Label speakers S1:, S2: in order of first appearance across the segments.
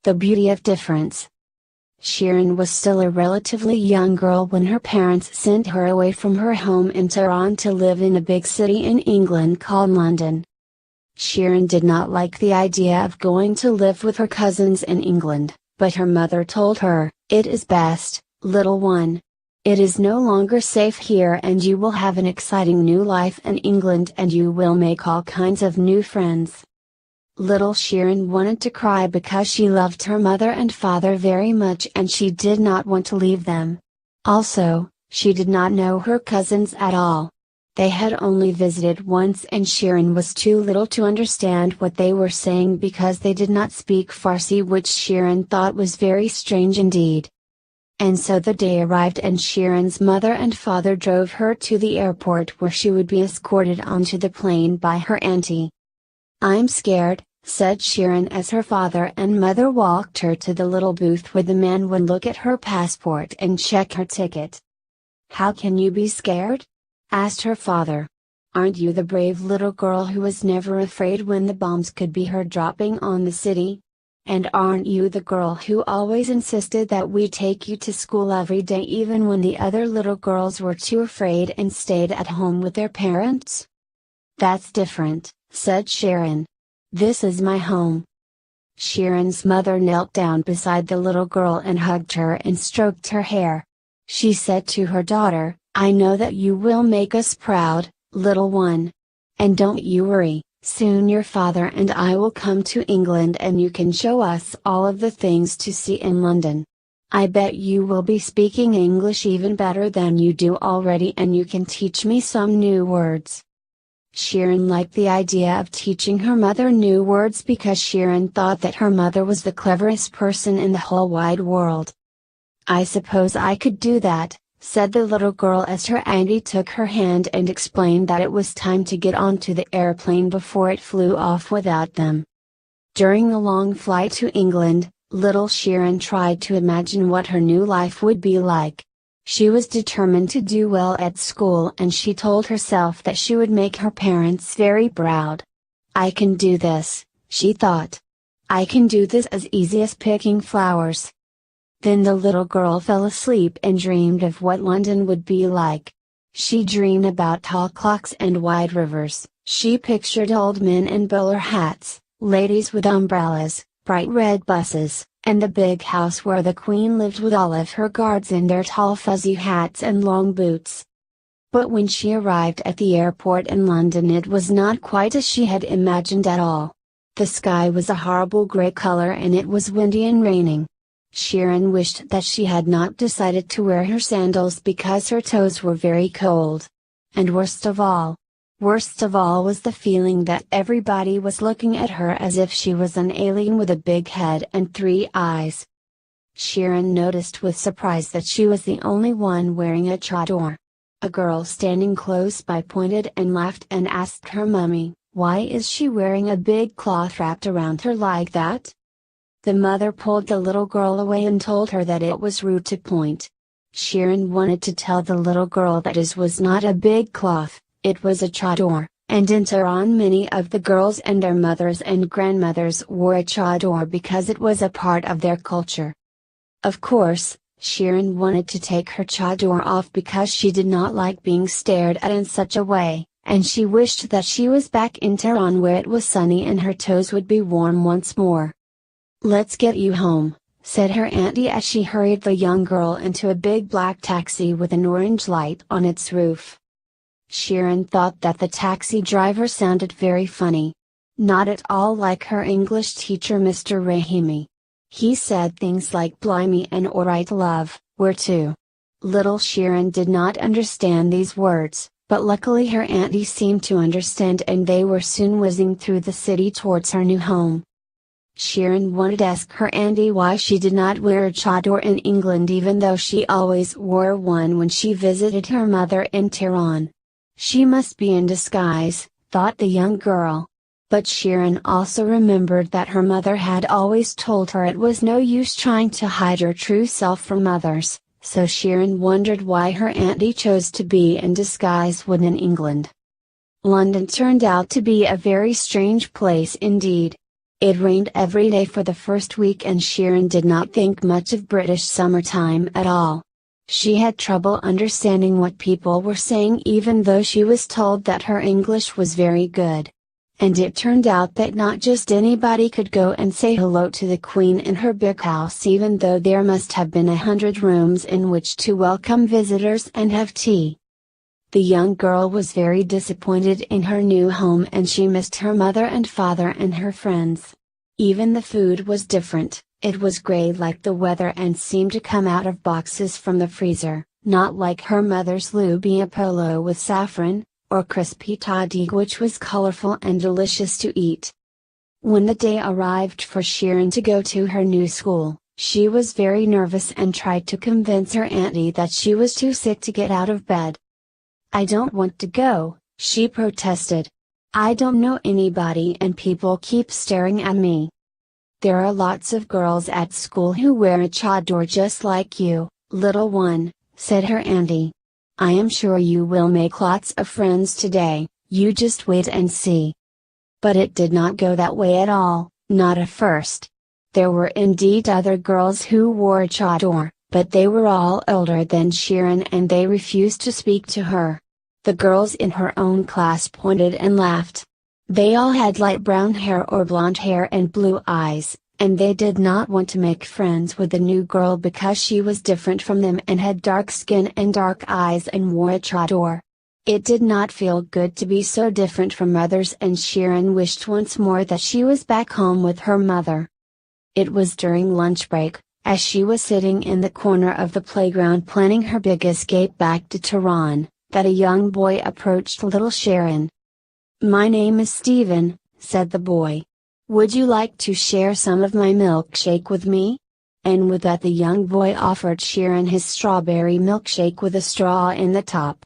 S1: The beauty of difference. Shirin was still a relatively young girl when her parents sent her away from her home in Tehran to live in a big city in England called London. Shirin did not like the idea of going to live with her cousins in England, but her mother told her, "It is best, little one. It is no longer safe here and you will have an exciting new life in England and you will make all kinds of new friends." Little Shirin wanted to cry because she loved her mother and father very much and she did not want to leave them. Also, she did not know her cousins at all. They had only visited once and Shirin was too little to understand what they were saying because they did not speak Farsi, which Shirin thought was very strange indeed. And so the day arrived and Shirin's mother and father drove her to the airport where she would be escorted onto the plane by her auntie. "I'm scared," said Shirin as her father and mother walked her to the little booth where the man would look at her passport and check her ticket. "How can you be scared?" asked her father. "Aren't you the brave little girl who was never afraid when the bombs could be heard dropping on the city? And aren't you the girl who always insisted that we take you to school every day even when the other little girls were too afraid and stayed at home with their parents?" "That's different," said Shirin. "This is my home." Shirin's mother knelt down beside the little girl and hugged her and stroked her hair. She said to her daughter, "I know that you will make us proud, little one. And don't you worry, soon your father and I will come to England and you can show us all of the things to see in London. I bet you will be speaking English even better than you do already and you can teach me some new words." Shirin liked the idea of teaching her mother new words because Shirin thought that her mother was the cleverest person in the whole wide world. "I suppose I could do that," said the little girl as her auntie took her hand and explained that it was time to get onto the airplane before it flew off without them. During the long flight to England, little Shirin tried to imagine what her new life would be like. She was determined to do well at school and she told herself that she would make her parents very proud. "I can do this," she thought. "I can do this as easy as picking flowers." Then the little girl fell asleep and dreamed of what London would be like. She dreamed about tall clocks and wide rivers, she pictured old men in bowler hats, ladies with umbrellas, bright red buses, and the big house where the Queen lived with all of her guards in their tall fuzzy hats and long boots. But when she arrived at the airport in London it was not quite as she had imagined at all. The sky was a horrible grey color and it was windy and raining. Shirin wished that she had not decided to wear her sandals because her toes were very cold. And worst of all was the feeling that everybody was looking at her as if she was an alien with a big head and 3 eyes. Shirin noticed with surprise that she was the only one wearing a chador. A girl standing close by pointed and laughed and asked her mummy, "Why is she wearing a big cloth wrapped around her like that?" The mother pulled the little girl away and told her that it was rude to point. Shirin wanted to tell the little girl that it was not a big cloth, it was a chador, and in Tehran many of the girls and their mothers and grandmothers wore a chador because it was a part of their culture. Of course, Shirin wanted to take her chador off because she did not like being stared at in such a way, and she wished that she was back in Tehran where it was sunny and her toes would be warm once more. "Let's get you home," said her auntie as she hurried the young girl into a big black taxi with an orange light on its roof. Shirin thought that the taxi driver sounded very funny. Not at all like her English teacher Mr. Rahimi. He said things like "blimey" and "alright love," "where to?" Little Shirin did not understand these words, but luckily her auntie seemed to understand and they were soon whizzing through the city towards her new home. Shirin wanted to ask her auntie why she did not wear a chador in England even though she always wore one when she visited her mother in Tehran. She must be in disguise, thought the young girl. But Shirin also remembered that her mother had always told her it was no use trying to hide her true self from others, so Shirin wondered why her auntie chose to be in disguise when in England. London turned out to be a very strange place indeed. It rained every day for the first week and Sharon did not think much of British summertime at all. She had trouble understanding what people were saying even though she was told that her English was very good. And it turned out that not just anybody could go and say hello to the Queen in her big house even though there must have been 100 rooms in which to welcome visitors and have tea. The young girl was very disappointed in her new home and she missed her mother and father and her friends. Even the food was different. It was gray like the weather and seemed to come out of boxes from the freezer, not like her mother's lubia polo with saffron, or crispy tahdig which was colorful and delicious to eat. When the day arrived for Sharon to go to her new school, she was very nervous and tried to convince her auntie that she was too sick to get out of bed. "I don't want to go," she protested. "I don't know anybody and people keep staring at me." "There are lots of girls at school who wear a chador just like you, little one," said her auntie. "I am sure you will make lots of friends today, you just wait and see." But it did not go that way at all, not at first. There were indeed other girls who wore a chador, but they were all older than Sharon and they refused to speak to her. The girls in her own class pointed and laughed. They all had light brown hair or blonde hair and blue eyes, and they did not want to make friends with the new girl because she was different from them and had dark skin and dark eyes and wore a chador. It did not feel good to be so different from others and Sharon wished once more that she was back home with her mother. It was during lunch break, as she was sitting in the corner of the playground planning her big escape back to Tehran, that a young boy approached little Sharon. "My name is Stephen," said the boy. "Would you like to share some of my milkshake with me?" And with that the young boy offered Sharon his strawberry milkshake with a straw in the top.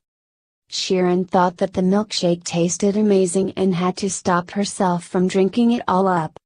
S1: Sharon thought that the milkshake tasted amazing and had to stop herself from drinking it all up.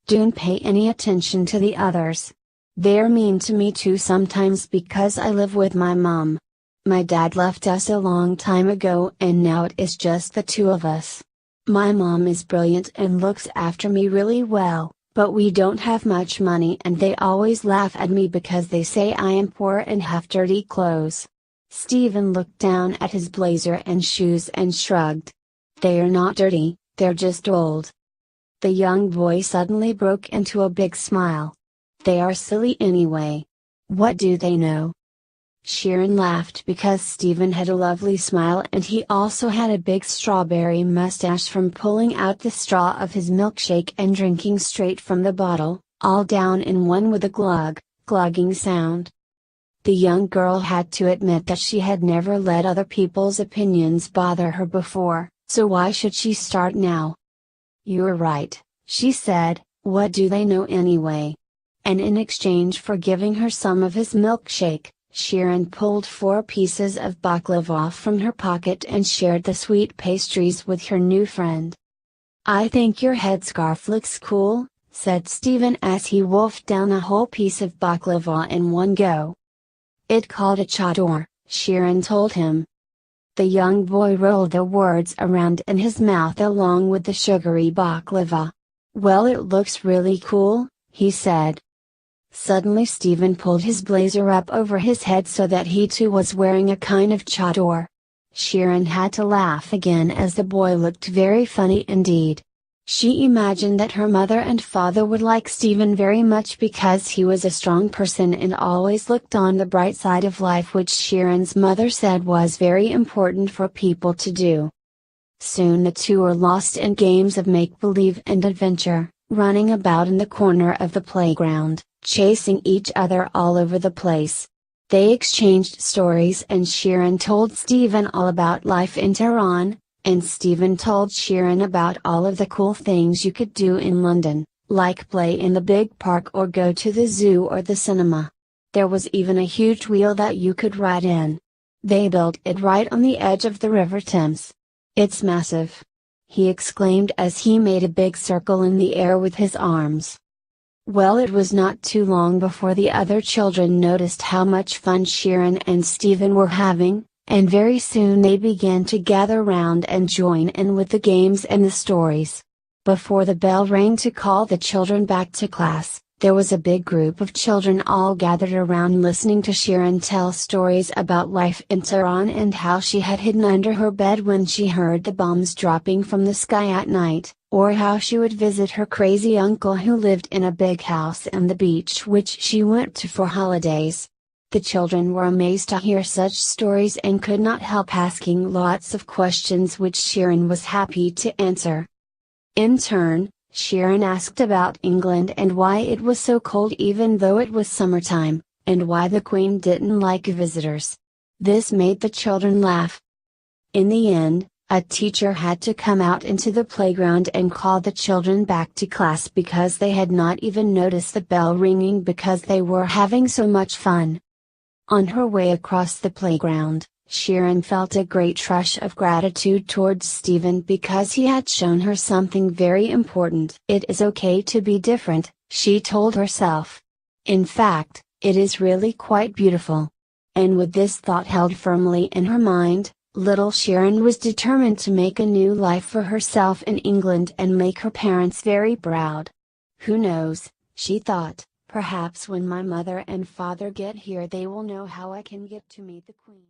S1: "Don't pay any attention to the others. They're mean to me too sometimes because I live with my mom. My dad left us a long time ago and now it is just the two of us. My mom is brilliant and looks after me really well, but we don't have much money and they always laugh at me because they say I am poor and have dirty clothes." Stephen looked down at his blazer and shoes and shrugged. "They are not dirty, they're just old." The young boy suddenly broke into a big smile. "They are silly anyway. What do they know?" Sharon laughed because Stephen had a lovely smile and he also had a big strawberry mustache from pulling out the straw of his milkshake and drinking straight from the bottle, all down in one with a glugging sound. The young girl had to admit that she had never let other people's opinions bother her before, so why should she start now? "You're right," she said, "what do they know anyway?" And in exchange for giving her some of his milkshake, Sharon pulled 4 pieces of baklava from her pocket and shared the sweet pastries with her new friend. "I think your headscarf looks cool," said Stephen as he wolfed down a whole piece of baklava in one go. "It called a chador," Sharon told him. The young boy rolled the words around in his mouth along with the sugary baklava. "Well, it looks really cool," he said. Suddenly Stephen pulled his blazer up over his head so that he too was wearing a kind of chador. Sharon had to laugh again as the boy looked very funny indeed. She imagined that her mother and father would like Stephen very much because he was a strong person and always looked on the bright side of life, which Sharon's mother said was very important for people to do. Soon the two were lost in games of make-believe and adventure, running about in the corner of the playground, chasing each other all over the place. They exchanged stories and Sharon told Stephen all about life in Tehran, and Stephen told Sharon about all of the cool things you could do in London, like play in the big park or go to the zoo or the cinema. There was even a huge wheel that you could ride in. They built it right on the edge of the River Thames. "It's massive!" he exclaimed as he made a big circle in the air with his arms. Well, it was not too long before the other children noticed how much fun Sharon and Stephen were having, and very soon they began to gather round and join in with the games and the stories. Before the bell rang to call the children back to class, there was a big group of children all gathered around listening to Sharon tell stories about life in Tehran and how she had hidden under her bed when she heard the bombs dropping from the sky at night, or how she would visit her crazy uncle who lived in a big house on the beach which she went to for holidays. The children were amazed to hear such stories and could not help asking lots of questions which Sharon was happy to answer. In turn, Sharon asked about England and why it was so cold even though it was summertime, and why the Queen didn't like visitors. This made the children laugh. In the end, a teacher had to come out into the playground and call the children back to class because they had not even noticed the bell ringing because they were having so much fun. On her way across the playground, Sharon felt a great rush of gratitude towards Stephen because he had shown her something very important. It is okay to be different, she told herself. In fact, it is really quite beautiful. And with this thought held firmly in her mind, little Sharon was determined to make a new life for herself in England and make her parents very proud. Who knows, she thought, perhaps when my mother and father get here they will know how I can get to meet the Queen.